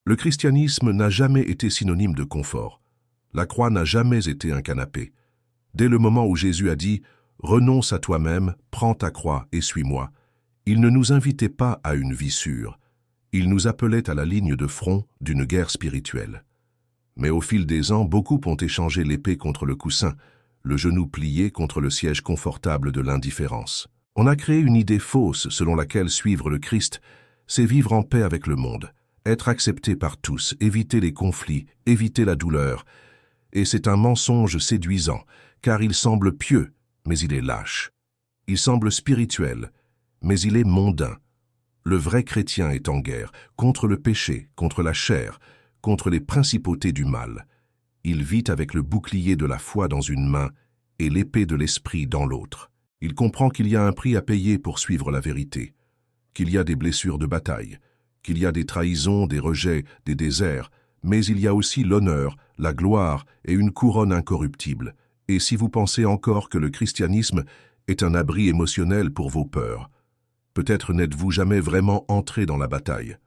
Le christianisme n'a jamais été synonyme de confort. La croix n'a jamais été un canapé. Dès le moment où Jésus a dit « Renonce à toi-même, prends ta croix et suis-moi », il ne nous invitait pas à une vie sûre. Il nous appelait à la ligne de front d'une guerre spirituelle. Mais au fil des ans, beaucoup ont échangé l'épée contre le coussin, le genou plié contre le siège confortable de l'indifférence. On a créé une idée fausse selon laquelle suivre le Christ, c'est vivre en paix avec le monde, être accepté par tous, éviter les conflits, éviter la douleur. Et c'est un mensonge séduisant, car il semble pieux, mais il est lâche. Il semble spirituel, mais il est mondain. Le vrai chrétien est en guerre, contre le péché, contre la chair, contre les principautés du mal. Il vit avec le bouclier de la foi dans une main et l'épée de l'esprit dans l'autre. Il comprend qu'il y a un prix à payer pour suivre la vérité, qu'il y a des blessures de bataille, qu'il y a des trahisons, des rejets, des déserts, mais il y a aussi l'honneur, la gloire et une couronne incorruptible. Et si vous pensez encore que le christianisme est un abri émotionnel pour vos peurs, peut-être n'êtes-vous jamais vraiment entré dans la bataille.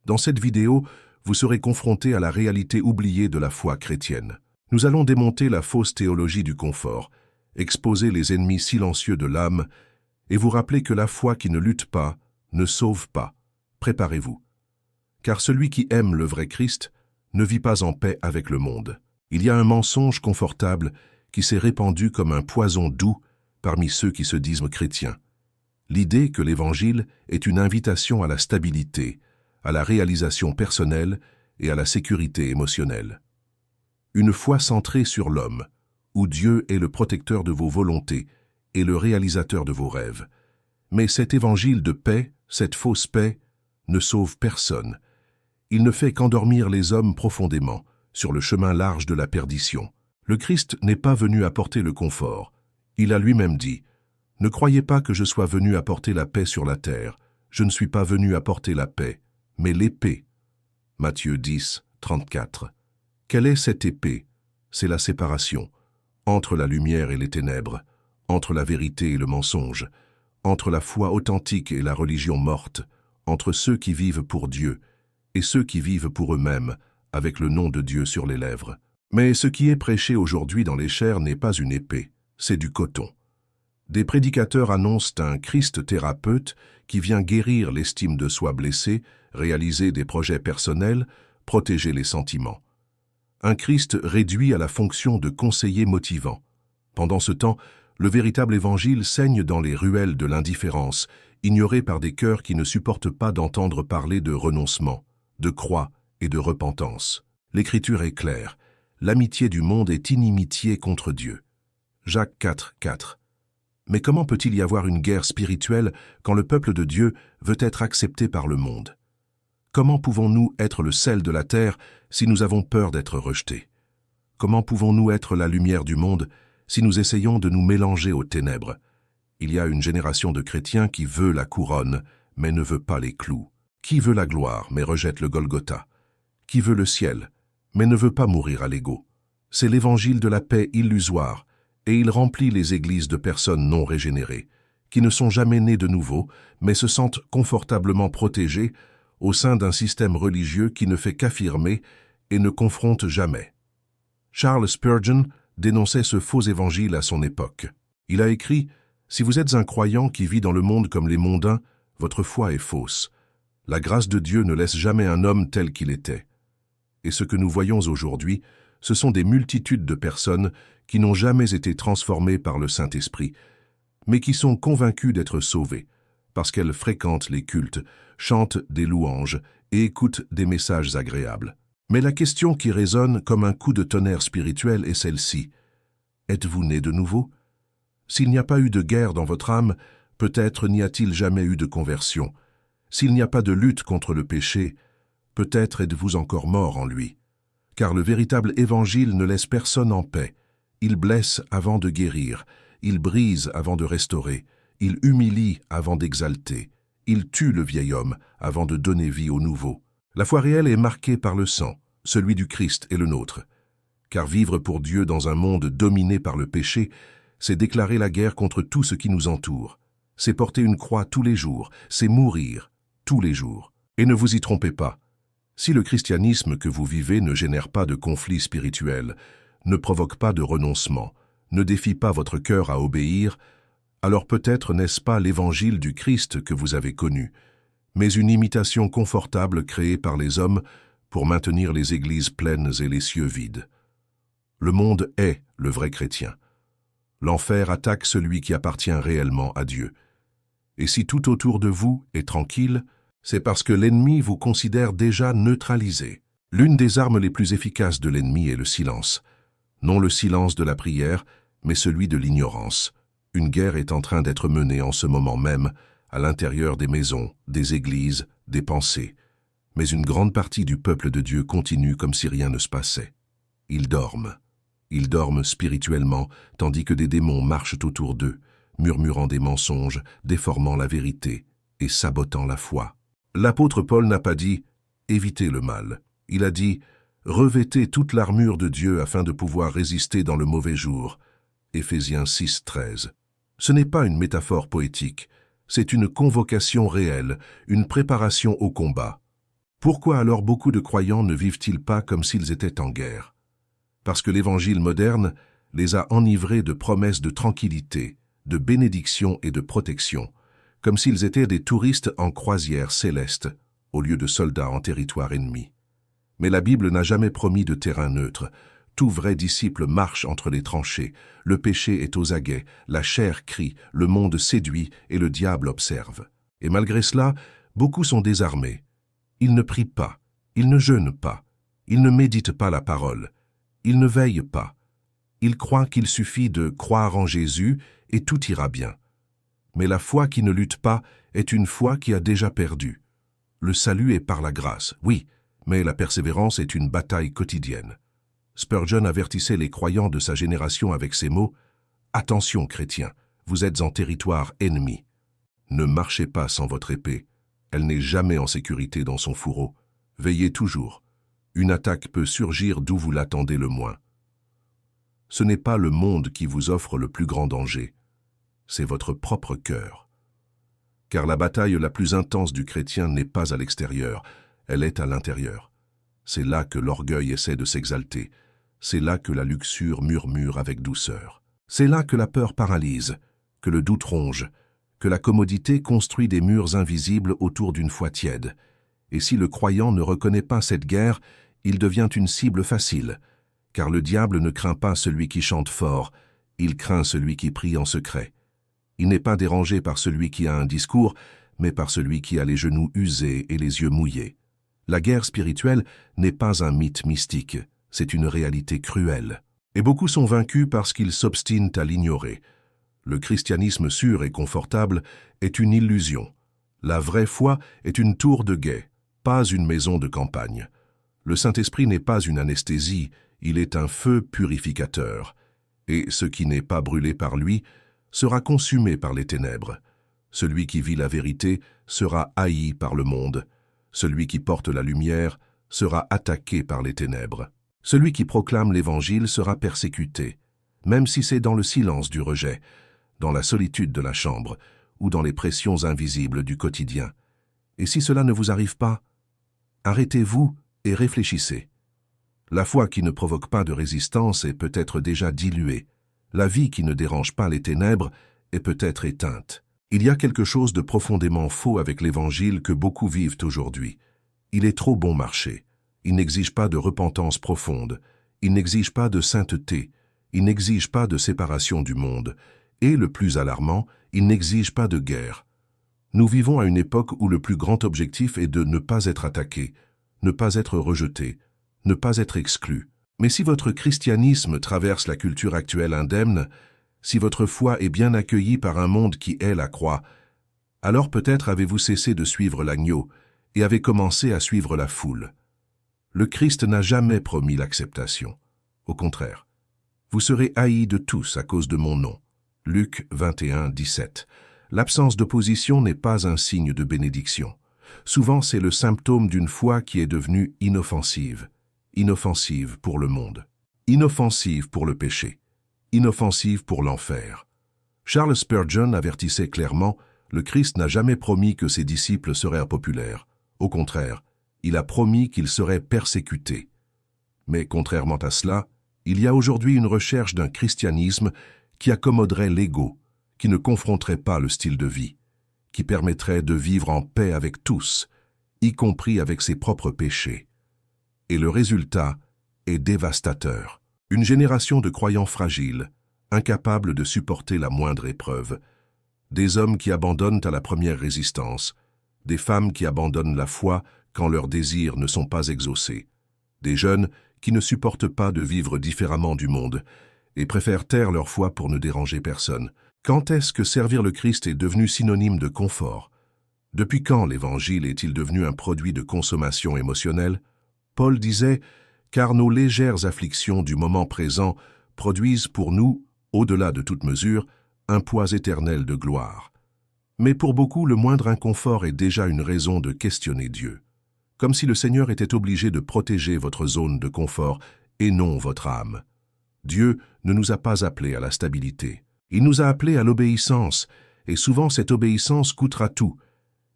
Dans cette vidéo, vous serez confronté à la réalité oubliée de la foi chrétienne. Nous allons démonter la fausse théologie du confort, exposer les ennemis silencieux de l'âme et vous rappeler que la foi qui ne lutte pas ne sauve pas. Préparez-vous. Car celui qui aime le vrai Christ ne vit pas en paix avec le monde. Il y a un mensonge confortable qui s'est répandu comme un poison doux parmi ceux qui se disent chrétiens. L'idée que l'Évangile est une invitation à la stabilité, à la réalisation personnelle et à la sécurité émotionnelle. Une foi centrée sur l'homme, où Dieu est le protecteur de vos volontés et le réalisateur de vos rêves. Mais cet évangile de paix, cette fausse paix, ne sauve personne. Il ne fait qu'endormir les hommes profondément, sur le chemin large de la perdition. Le Christ n'est pas venu apporter le confort. Il a lui-même dit « Ne croyez pas que je sois venu apporter la paix sur la terre. Je ne suis pas venu apporter la paix, mais l'épée. » Matthieu 10, 34. Quelle est cette épée? C'est la séparation, entre la lumière et les ténèbres, entre la vérité et le mensonge, entre la foi authentique et la religion morte, entre ceux qui vivent pour Dieu et ceux qui vivent pour eux-mêmes, avec le nom de Dieu sur les lèvres. Mais ce qui est prêché aujourd'hui dans les chairs n'est pas une épée, c'est du coton. Des prédicateurs annoncent un Christ thérapeute qui vient guérir l'estime de soi blessée, réaliser des projets personnels, protéger les sentiments. Un Christ réduit à la fonction de conseiller motivant. Pendant ce temps, le véritable évangile saigne dans les ruelles de l'indifférence, ignoré par des cœurs qui ne supportent pas d'entendre parler de renoncement, de croix et de repentance. L'Écriture est claire. L'amitié du monde est inimitié contre Dieu. Jacques 4, 4. Mais comment peut-il y avoir une guerre spirituelle quand le peuple de Dieu veut être accepté par le monde? Comment pouvons-nous être le sel de la terre si nous avons peur d'être rejetés? Comment pouvons-nous être la lumière du monde si nous essayons de nous mélanger aux ténèbres? Il y a une génération de chrétiens qui veut la couronne, mais ne veut pas les clous. Qui veut la gloire, mais rejette le Golgotha? Qui veut le ciel, mais ne veut pas mourir à l'ego? C'est l'évangile de la paix illusoire, et il remplit les églises de personnes non régénérées, qui ne sont jamais nées de nouveau, mais se sentent confortablement protégées au sein d'un système religieux qui ne fait qu'affirmer et ne confronte jamais. Charles Spurgeon dénonçait ce faux évangile à son époque. Il a écrit « Si vous êtes un croyant qui vit dans le monde comme les mondains, votre foi est fausse. La grâce de Dieu ne laisse jamais un homme tel qu'il était. » Et ce que nous voyons aujourd'hui, ce sont des multitudes de personnes qui n'ont jamais été transformées par le Saint-Esprit, mais qui sont convaincues d'être sauvées, parce qu'elles fréquentent les cultes, chantent des louanges et écoutent des messages agréables. Mais la question qui résonne comme un coup de tonnerre spirituel est celle-ci. Êtes-vous né de nouveau? S'il n'y a pas eu de guerre dans votre âme, peut-être n'y a-t-il jamais eu de conversion. S'il n'y a pas de lutte contre le péché, peut-être êtes-vous encore mort en lui. Car le véritable évangile ne laisse personne en paix. Il blesse avant de guérir, il brise avant de restaurer, il humilie avant d'exalter, il tue le vieil homme avant de donner vie au nouveau. La foi réelle est marquée par le sang, celui du Christ et le nôtre. Car vivre pour Dieu dans un monde dominé par le péché, c'est déclarer la guerre contre tout ce qui nous entoure. C'est porter une croix tous les jours, c'est mourir tous les jours. Et ne vous y trompez pas, Si le christianisme que vous vivez ne génère pas de conflit spirituel, ne provoque pas de renoncement, ne défie pas votre cœur à obéir, alors peut-être n'est-ce pas l'évangile du Christ que vous avez connu, mais une imitation confortable créée par les hommes pour maintenir les églises pleines et les cieux vides. Le monde est le vrai chrétien. L'enfer attaque celui qui appartient réellement à Dieu. Et si tout autour de vous est tranquille, c'est parce que l'ennemi vous considère déjà neutralisé. L'une des armes les plus efficaces de l'ennemi est le silence. Non le silence de la prière, mais celui de l'ignorance. Une guerre est en train d'être menée en ce moment même, à l'intérieur des maisons, des églises, des pensées. Mais une grande partie du peuple de Dieu continue comme si rien ne se passait. Ils dorment. Ils dorment spirituellement, tandis que des démons marchent autour d'eux, murmurant des mensonges, déformant la vérité et sabotant la foi. L'apôtre Paul n'a pas dit « évitez le mal ». Il a dit « revêtez toute l'armure de Dieu afin de pouvoir résister dans le mauvais jour ». Éphésiens 6, 13. Ce n'est pas une métaphore poétique, c'est une convocation réelle, une préparation au combat. Pourquoi alors beaucoup de croyants ne vivent-ils pas comme s'ils étaient en guerre? Parce que l'évangile moderne les a enivrés de promesses de tranquillité, de bénédiction et de protection, comme s'ils étaient des touristes en croisière céleste, au lieu de soldats en territoire ennemi. Mais la Bible n'a jamais promis de terrain neutre. Tout vrai disciple marche entre les tranchées, le péché est aux aguets, la chair crie, le monde séduit et le diable observe. Et malgré cela, beaucoup sont désarmés. Ils ne prient pas, ils ne jeûnent pas, ils ne méditent pas la parole, ils ne veillent pas. Ils croient qu'il suffit de croire en Jésus et tout ira bien. Mais la foi qui ne lutte pas est une foi qui a déjà perdu. Le salut est par la grâce, oui, mais la persévérance est une bataille quotidienne. Spurgeon avertissait les croyants de sa génération avec ces mots « Attention, chrétiens, vous êtes en territoire ennemi. Ne marchez pas sans votre épée. Elle n'est jamais en sécurité dans son fourreau. Veillez toujours. Une attaque peut surgir d'où vous l'attendez le moins. Ce n'est pas le monde qui vous offre le plus grand danger. C'est votre propre cœur. Car la bataille la plus intense du chrétien n'est pas à l'extérieur, elle est à l'intérieur. C'est là que l'orgueil essaie de s'exalter. C'est là que la luxure murmure avec douceur. C'est là que la peur paralyse, que le doute ronge, que la commodité construit des murs invisibles autour d'une foi tiède. Et si le croyant ne reconnaît pas cette guerre, il devient une cible facile, car le diable ne craint pas celui qui chante fort, il craint celui qui prie en secret. Il n'est pas dérangé par celui qui a un discours, mais par celui qui a les genoux usés et les yeux mouillés. La guerre spirituelle n'est pas un mythe mystique, c'est une réalité cruelle. Et beaucoup sont vaincus parce qu'ils s'obstinent à l'ignorer. Le christianisme sûr et confortable est une illusion. La vraie foi est une tour de guet, pas une maison de campagne. Le Saint-Esprit n'est pas une anesthésie, il est un feu purificateur. Et ce qui n'est pas brûlé par lui sera consumé par les ténèbres. Celui qui vit la vérité sera haï par le monde. Celui qui porte la lumière sera attaqué par les ténèbres. Celui qui proclame l'Évangile sera persécuté, même si c'est dans le silence du rejet, dans la solitude de la chambre ou dans les pressions invisibles du quotidien. Et si cela ne vous arrive pas, arrêtez-vous et réfléchissez. La foi qui ne provoque pas de résistance est peut-être déjà diluée. La vie qui ne dérange pas les ténèbres est peut-être éteinte. Il y a quelque chose de profondément faux avec l'Évangile que beaucoup vivent aujourd'hui. Il est trop bon marché. Il n'exige pas de repentance profonde. Il n'exige pas de sainteté. Il n'exige pas de séparation du monde. Et, le plus alarmant, il n'exige pas de guerre. Nous vivons à une époque où le plus grand objectif est de ne pas être attaqué, ne pas être rejeté, ne pas être exclu. Mais si votre christianisme traverse la culture actuelle indemne, si votre foi est bien accueillie par un monde qui hait la croix, alors peut-être avez-vous cessé de suivre l'agneau et avez commencé à suivre la foule. Le Christ n'a jamais promis l'acceptation. Au contraire, vous serez haïs de tous à cause de mon nom. Luc 21, 17. L'absence d'opposition n'est pas un signe de bénédiction. Souvent, c'est le symptôme d'une foi qui est devenue inoffensive. Inoffensive pour le monde. Inoffensive pour le péché. Inoffensive pour l'enfer. Charles Spurgeon avertissait clairement, le Christ n'a jamais promis que ses disciples seraient impopulaires. Au contraire, Il a promis qu'il serait persécuté. Mais contrairement à cela, il y a aujourd'hui une recherche d'un christianisme qui accommoderait l'ego, qui ne confronterait pas le style de vie, qui permettrait de vivre en paix avec tous, y compris avec ses propres péchés. Et le résultat est dévastateur. Une génération de croyants fragiles, incapables de supporter la moindre épreuve, des hommes qui abandonnent à la première résistance, des femmes qui abandonnent la foi quand leurs désirs ne sont pas exaucés, des jeunes qui ne supportent pas de vivre différemment du monde et préfèrent taire leur foi pour ne déranger personne. Quand est-ce que servir le Christ est devenu synonyme de confort? Depuis quand l'Évangile est-il devenu un produit de consommation émotionnelle? Paul disait « Car nos légères afflictions du moment présent produisent pour nous, au-delà de toute mesure, un poids éternel de gloire. » Mais pour beaucoup, le moindre inconfort est déjà une raison de questionner Dieu. Comme si le Seigneur était obligé de protéger votre zone de confort et non votre âme. Dieu ne nous a pas appelés à la stabilité. Il nous a appelés à l'obéissance, et souvent cette obéissance coûtera tout.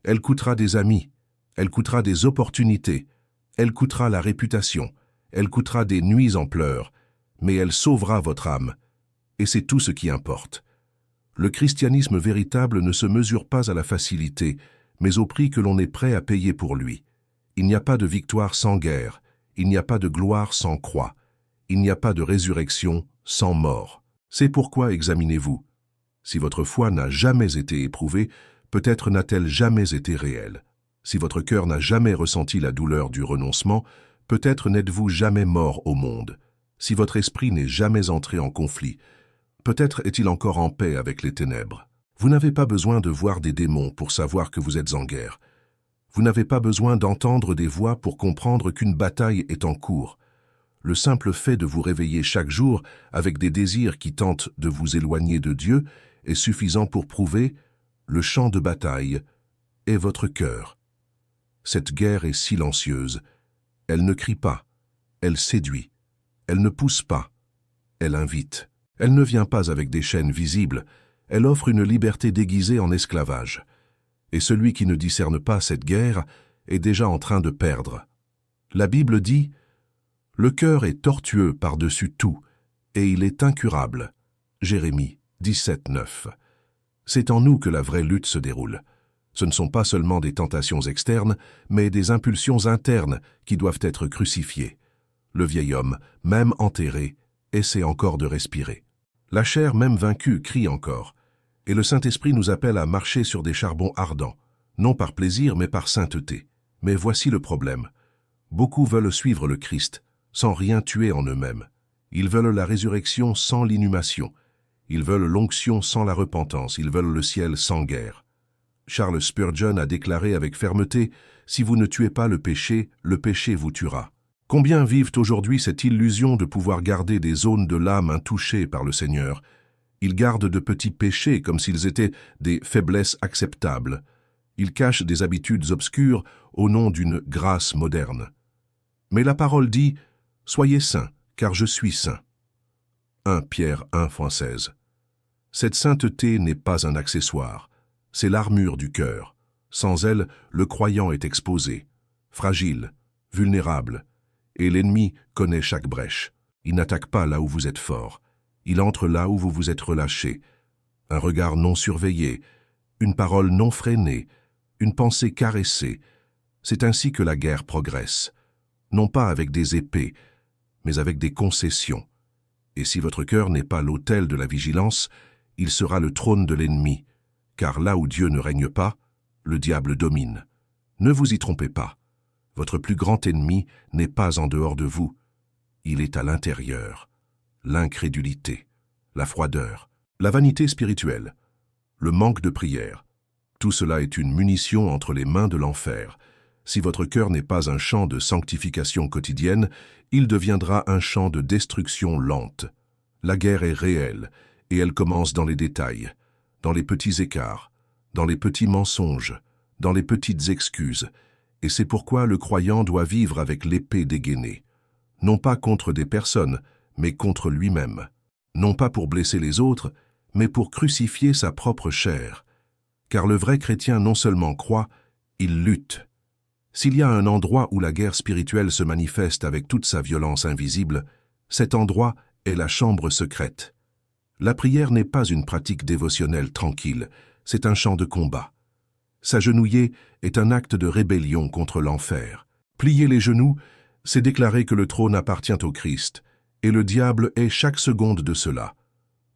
Elle coûtera des amis, elle coûtera des opportunités, elle coûtera la réputation, elle coûtera des nuits en pleurs, mais elle sauvera votre âme. Et c'est tout ce qui importe. Le christianisme véritable ne se mesure pas à la facilité, mais au prix que l'on est prêt à payer pour lui. Il n'y a pas de victoire sans guerre, il n'y a pas de gloire sans croix, il n'y a pas de résurrection sans mort. C'est pourquoi examinez-vous. Si votre foi n'a jamais été éprouvée, peut-être n'a-t-elle jamais été réelle. Si votre cœur n'a jamais ressenti la douleur du renoncement, peut-être n'êtes-vous jamais mort au monde. Si votre esprit n'est jamais entré en conflit, peut-être est-il encore en paix avec les ténèbres. Vous n'avez pas besoin de voir des démons pour savoir que vous êtes en guerre. Vous n'avez pas besoin d'entendre des voix pour comprendre qu'une bataille est en cours. Le simple fait de vous réveiller chaque jour avec des désirs qui tentent de vous éloigner de Dieu est suffisant pour prouver le champ de bataille est votre cœur. Cette guerre est silencieuse. Elle ne crie pas, elle séduit. Elle ne pousse pas, elle invite. Elle ne vient pas avec des chaînes visibles, elle offre une liberté déguisée en esclavage. Et celui qui ne discerne pas cette guerre est déjà en train de perdre. La Bible dit « Le cœur est tortueux par-dessus tout, et il est incurable. » Jérémie 17:9. C'est en nous que la vraie lutte se déroule. Ce ne sont pas seulement des tentations externes, mais des impulsions internes qui doivent être crucifiées. Le vieil homme, même enterré, essaie encore de respirer. La chair, même vaincue, crie encore. Et le Saint-Esprit nous appelle à marcher sur des charbons ardents, non par plaisir mais par sainteté. Mais voici le problème. Beaucoup veulent suivre le Christ, sans rien tuer en eux-mêmes. Ils veulent la résurrection sans l'inhumation. Ils veulent l'onction sans la repentance. Ils veulent le ciel sans guerre. Charles Spurgeon a déclaré avec fermeté « Si vous ne tuez pas le péché vous tuera ». Combien vivent aujourd'hui cette illusion de pouvoir garder des zones de l'âme intouchées par le Seigneur? Ils gardent de petits péchés comme s'ils étaient des faiblesses acceptables. Ils cachent des habitudes obscures au nom d'une grâce moderne. Mais la parole dit « Soyez saints, car je suis saint ». 1 Pierre 1:16. Cette sainteté n'est pas un accessoire, c'est l'armure du cœur. Sans elle, le croyant est exposé, fragile, vulnérable, et l'ennemi connaît chaque brèche. Il n'attaque pas là où vous êtes fort. Il entre là où vous vous êtes relâché. Un regard non surveillé, une parole non freinée, une pensée caressée. C'est ainsi que la guerre progresse. Non pas avec des épées, mais avec des concessions. Et si votre cœur n'est pas l'autel de la vigilance, il sera le trône de l'ennemi. Car là où Dieu ne règne pas, le diable domine. Ne vous y trompez pas. Votre plus grand ennemi n'est pas en dehors de vous. Il est à l'intérieur. L'incrédulité, la froideur, la vanité spirituelle, le manque de prière. Tout cela est une munition entre les mains de l'enfer. Si votre cœur n'est pas un champ de sanctification quotidienne, il deviendra un champ de destruction lente. La guerre est réelle, et elle commence dans les détails, dans les petits écarts, dans les petits mensonges, dans les petites excuses, et c'est pourquoi le croyant doit vivre avec l'épée dégainée, non pas contre des personnes, mais contre lui-même, non pas pour blesser les autres, mais pour crucifier sa propre chair. Car le vrai chrétien non seulement croit, il lutte. S'il y a un endroit où la guerre spirituelle se manifeste avec toute sa violence invisible, cet endroit est la chambre secrète. La prière n'est pas une pratique dévotionnelle tranquille, c'est un champ de combat. S'agenouiller est un acte de rébellion contre l'enfer. Plier les genoux, c'est déclarer que le trône appartient au Christ, et le diable est chaque seconde de cela.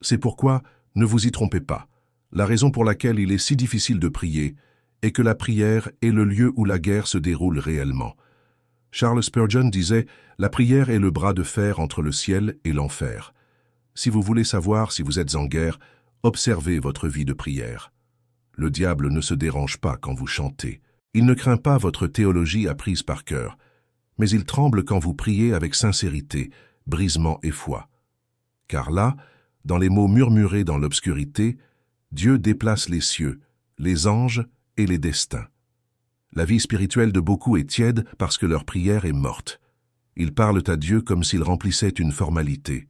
C'est pourquoi, ne vous y trompez pas, la raison pour laquelle il est si difficile de prier est que la prière est le lieu où la guerre se déroule réellement. Charles Spurgeon disait « La prière est le bras de fer entre le ciel et l'enfer ». Si vous voulez savoir si vous êtes en guerre, observez votre vie de prière. Le diable ne se dérange pas quand vous chantez. Il ne craint pas votre théologie apprise par cœur, mais il tremble quand vous priez avec sincérité, brisement et foi. Car là, dans les mots murmurés dans l'obscurité, Dieu déplace les cieux, les anges et les destins. La vie spirituelle de beaucoup est tiède parce que leur prière est morte. Ils parlent à Dieu comme s'ils remplissaient une formalité,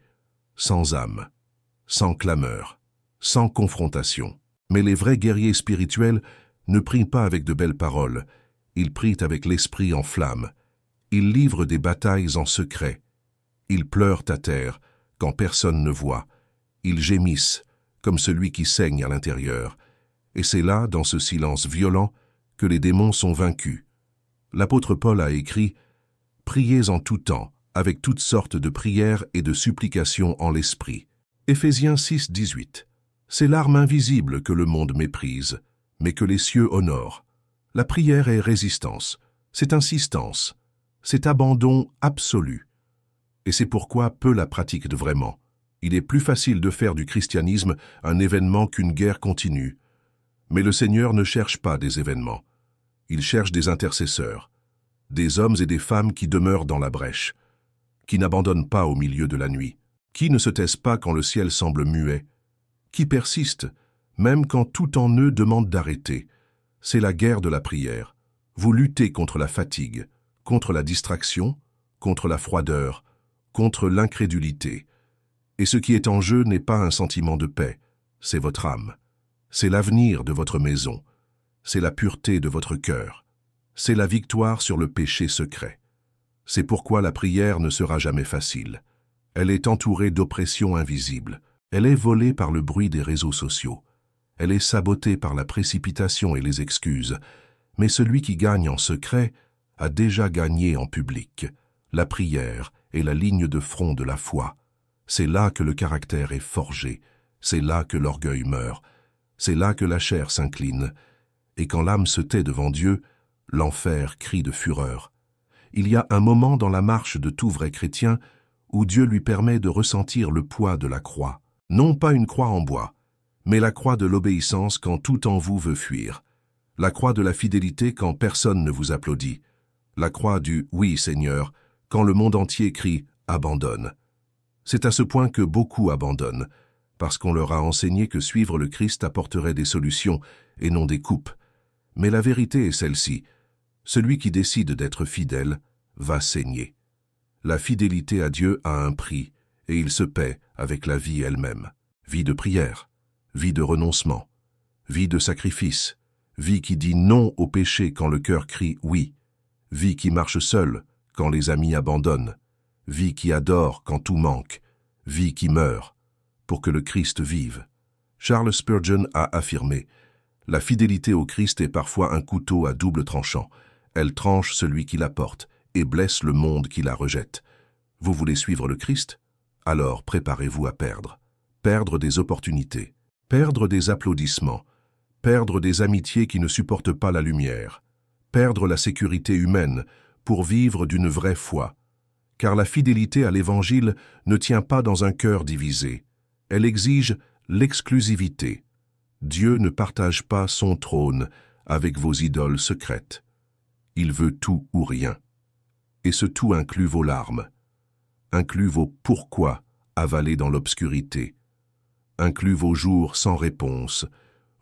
sans âme, sans clameur, sans confrontation. Mais les vrais guerriers spirituels ne prient pas avec de belles paroles, ils prient avec l'esprit en flamme. Ils livrent des batailles en secret. Ils pleurent à terre quand personne ne voit. Ils gémissent comme celui qui saigne à l'intérieur. Et c'est là, dans ce silence violent, que les démons sont vaincus. L'apôtre Paul a écrit « Priez en tout temps, avec toutes sortes de prières et de supplications en l'esprit. » Éphésiens 6, 18. C'est l'arme invisible que le monde méprise, mais que les cieux honorent. La prière est résistance, c'est insistance, c'est abandon absolu. Et c'est pourquoi peu la pratiquent vraiment. Il est plus facile de faire du christianisme un événement qu'une guerre continue. Mais le Seigneur ne cherche pas des événements. Il cherche des intercesseurs, des hommes et des femmes qui demeurent dans la brèche, qui n'abandonnent pas au milieu de la nuit, qui ne se taisent pas quand le ciel semble muet, qui persistent, même quand tout en eux demande d'arrêter. C'est la guerre de la prière. Vous luttez contre la fatigue, contre la distraction, contre la froideur, contre l'incrédulité. Et ce qui est en jeu n'est pas un sentiment de paix, c'est votre âme. C'est l'avenir de votre maison. C'est la pureté de votre cœur. C'est la victoire sur le péché secret. C'est pourquoi la prière ne sera jamais facile. Elle est entourée d'oppressions invisibles. Elle est volée par le bruit des réseaux sociaux. Elle est sabotée par la précipitation et les excuses. Mais celui qui gagne en secret a déjà gagné en public. La prière est la ligne de front de la foi. C'est là que le caractère est forgé. C'est là que l'orgueil meurt. C'est là que la chair s'incline. Et quand l'âme se tait devant Dieu, l'enfer crie de fureur. Il y a un moment dans la marche de tout vrai chrétien où Dieu lui permet de ressentir le poids de la croix. Non pas une croix en bois, mais la croix de l'obéissance quand tout en vous veut fuir. La croix de la fidélité quand personne ne vous applaudit. La croix du « Oui, Seigneur » quand le monde entier crie « Abandonne ». C'est à ce point que beaucoup abandonnent, parce qu'on leur a enseigné que suivre le Christ apporterait des solutions et non des coupes. Mais la vérité est celle-ci. Celui qui décide d'être fidèle va saigner. La fidélité à Dieu a un prix, et il se paie avec la vie elle-même. Vie de prière, vie de renoncement, vie de sacrifice, vie qui dit non au péché quand le cœur crie oui, vie qui marche seule quand les amis abandonnent, vie qui adore quand tout manque, vie qui meurt pour que le Christ vive. Charles Spurgeon a affirmé « La fidélité au Christ est parfois un couteau à double tranchant. Elle tranche celui qui la porte et blesse le monde qui la rejette. Vous voulez suivre le Christ? Alors préparez-vous à perdre. Perdre des opportunités, perdre des applaudissements, perdre des amitiés qui ne supportent pas la lumière, perdre la sécurité humaine pour vivre d'une vraie foi. Car la fidélité à l'Évangile ne tient pas dans un cœur divisé. Elle exige l'exclusivité. Dieu ne partage pas son trône avec vos idoles secrètes. Il veut tout ou rien. Et ce tout inclut vos larmes, inclut vos pourquoi avalés dans l'obscurité, inclut vos jours sans réponse,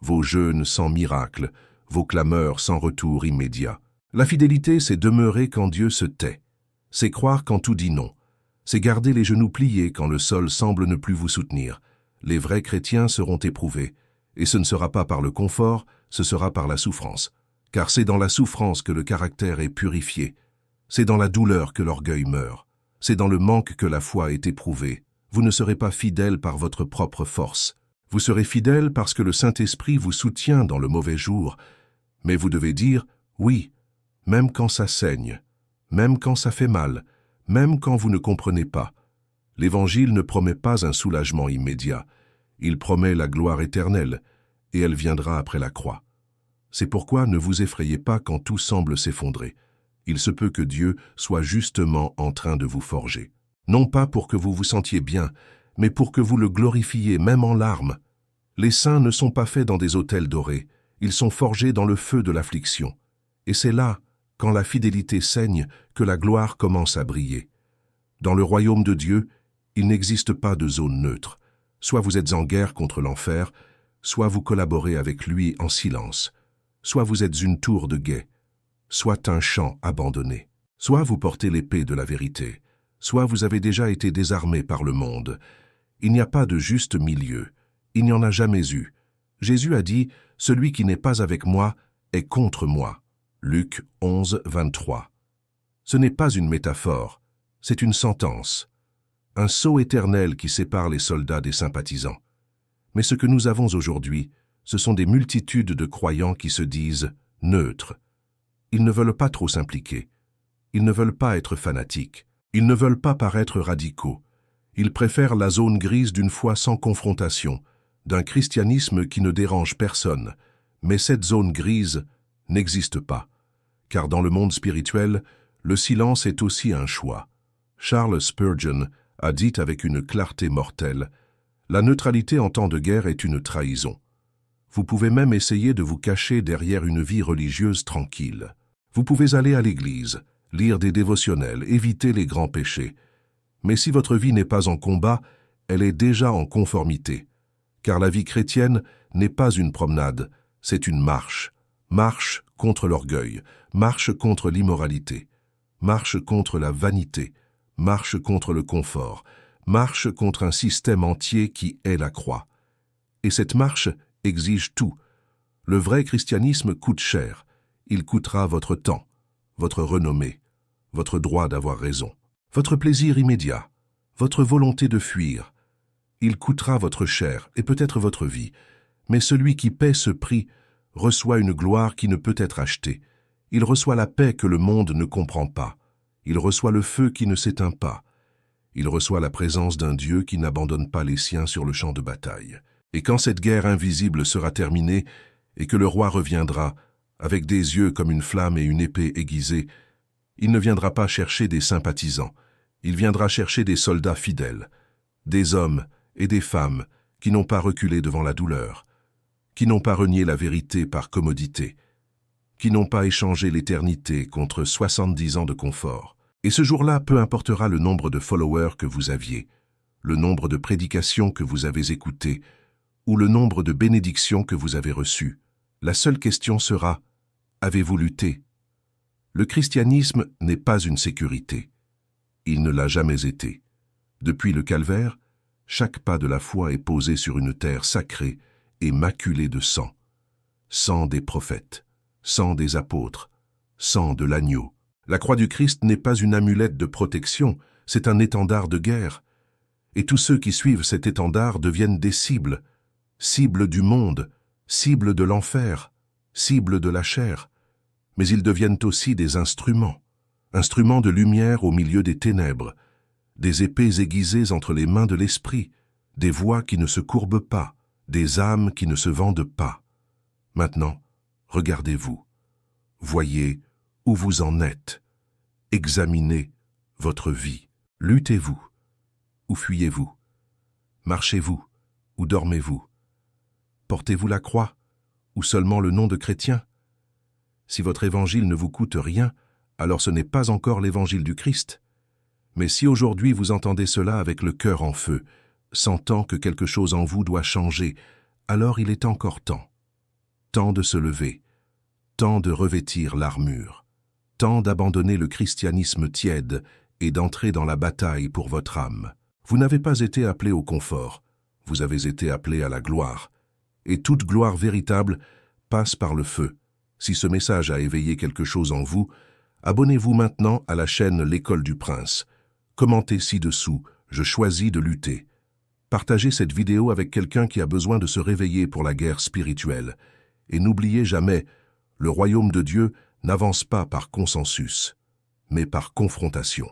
vos jeûnes sans miracle, vos clameurs sans retour immédiat. La fidélité, c'est demeurer quand Dieu se tait, c'est croire quand tout dit non, c'est garder les genoux pliés quand le sol semble ne plus vous soutenir. Les vrais chrétiens seront éprouvés, et ce ne sera pas par le confort, ce sera par la souffrance. car c'est dans la souffrance que le caractère est purifié, c'est dans la douleur que l'orgueil meurt, c'est dans le manque que la foi est éprouvée. Vous ne serez pas fidèle par votre propre force. Vous serez fidèle parce que le Saint-Esprit vous soutient dans le mauvais jour, mais vous devez dire « oui », même quand ça saigne, même quand ça fait mal, même quand vous ne comprenez pas. L'Évangile ne promet pas un soulagement immédiat, il promet la gloire éternelle, et elle viendra après la croix. C'est pourquoi ne vous effrayez pas quand tout semble s'effondrer. Il se peut que Dieu soit justement en train de vous forger. Non pas pour que vous vous sentiez bien, mais pour que vous le glorifiez même en larmes. Les saints ne sont pas faits dans des autels dorés, ils sont forgés dans le feu de l'affliction. Et c'est là, quand la fidélité saigne, que la gloire commence à briller. Dans le royaume de Dieu, il n'existe pas de zone neutre. Soit vous êtes en guerre contre l'enfer, soit vous collaborez avec lui en silence. Soit vous êtes une tour de guet, soit un champ abandonné. Soit vous portez l'épée de la vérité, soit vous avez déjà été désarmé par le monde. Il n'y a pas de juste milieu. Il n'y en a jamais eu. Jésus a dit « Celui qui n'est pas avec moi est contre moi ». Luc 11, 23. Ce n'est pas une métaphore, c'est une sentence. Un sceau éternel qui sépare les soldats des sympathisants. Mais ce que nous avons aujourd'hui, ce sont des multitudes de croyants qui se disent neutres. Ils ne veulent pas trop s'impliquer. Ils ne veulent pas être fanatiques. Ils ne veulent pas paraître radicaux. Ils préfèrent la zone grise d'une foi sans confrontation, d'un christianisme qui ne dérange personne. Mais cette zone grise n'existe pas. Car dans le monde spirituel, le silence est aussi un choix. Charles Spurgeon a dit avec une clarté mortelle « La neutralité en temps de guerre est une trahison. Vous pouvez même essayer de vous cacher derrière une vie religieuse tranquille. Vous pouvez aller à l'église, lire des dévotionnels, éviter les grands péchés. Mais si votre vie n'est pas en combat, elle est déjà en conformité. Car la vie chrétienne n'est pas une promenade, c'est une marche. Marche contre l'orgueil, marche contre l'immoralité, marche contre la vanité, marche contre le confort, marche contre un système entier qui est la croix. Et cette marche exige tout. Le vrai christianisme coûte cher. Il coûtera votre temps, votre renommée, votre droit d'avoir raison, votre plaisir immédiat, votre volonté de fuir. Il coûtera votre chair et peut-être votre vie. Mais celui qui paie ce prix reçoit une gloire qui ne peut être achetée. Il reçoit la paix que le monde ne comprend pas. Il reçoit le feu qui ne s'éteint pas. Il reçoit la présence d'un Dieu qui n'abandonne pas les siens sur le champ de bataille. Et quand cette guerre invisible sera terminée et que le roi reviendra, avec des yeux comme une flamme et une épée aiguisée, il ne viendra pas chercher des sympathisants, il viendra chercher des soldats fidèles, des hommes et des femmes qui n'ont pas reculé devant la douleur, qui n'ont pas renié la vérité par commodité, qui n'ont pas échangé l'éternité contre 70 ans de confort. Et ce jour-là, peu importera le nombre de followers que vous aviez, le nombre de prédications que vous avez écoutées, ou le nombre de bénédictions que vous avez reçues. La seule question sera « Avez-vous lutté ?» Le christianisme n'est pas une sécurité. Il ne l'a jamais été. Depuis le calvaire, chaque pas de la foi est posé sur une terre sacrée et maculée de sang. Sang des prophètes, sang des apôtres, sang de l'agneau. La croix du Christ n'est pas une amulette de protection, c'est un étendard de guerre. Et tous ceux qui suivent cet étendard deviennent des cibles. Cibles du monde, cibles de l'enfer, cibles de la chair. Mais ils deviennent aussi des instruments. Instruments de lumière au milieu des ténèbres, des épées aiguisées entre les mains de l'esprit, des voix qui ne se courbent pas, des âmes qui ne se vendent pas. Maintenant, regardez-vous. Voyez où vous en êtes. Examinez votre vie. Luttez-vous ou fuyez-vous? Marchez-vous ou dormez-vous? Portez-vous la croix ou seulement le nom de chrétien? Si votre évangile ne vous coûte rien, alors ce n'est pas encore l'évangile du Christ. Mais si aujourd'hui vous entendez cela avec le cœur en feu, sentant que quelque chose en vous doit changer, alors il est encore temps. Temps de se lever, temps de revêtir l'armure, temps d'abandonner le christianisme tiède et d'entrer dans la bataille pour votre âme. Vous n'avez pas été appelé au confort, vous avez été appelé à la gloire. Et toute gloire véritable passe par le feu. Si ce message a éveillé quelque chose en vous, abonnez-vous maintenant à la chaîne L'École du Prince. Commentez ci-dessous, je choisis de lutter. Partagez cette vidéo avec quelqu'un qui a besoin de se réveiller pour la guerre spirituelle. Et n'oubliez jamais, le royaume de Dieu n'avance pas par consensus, mais par confrontation.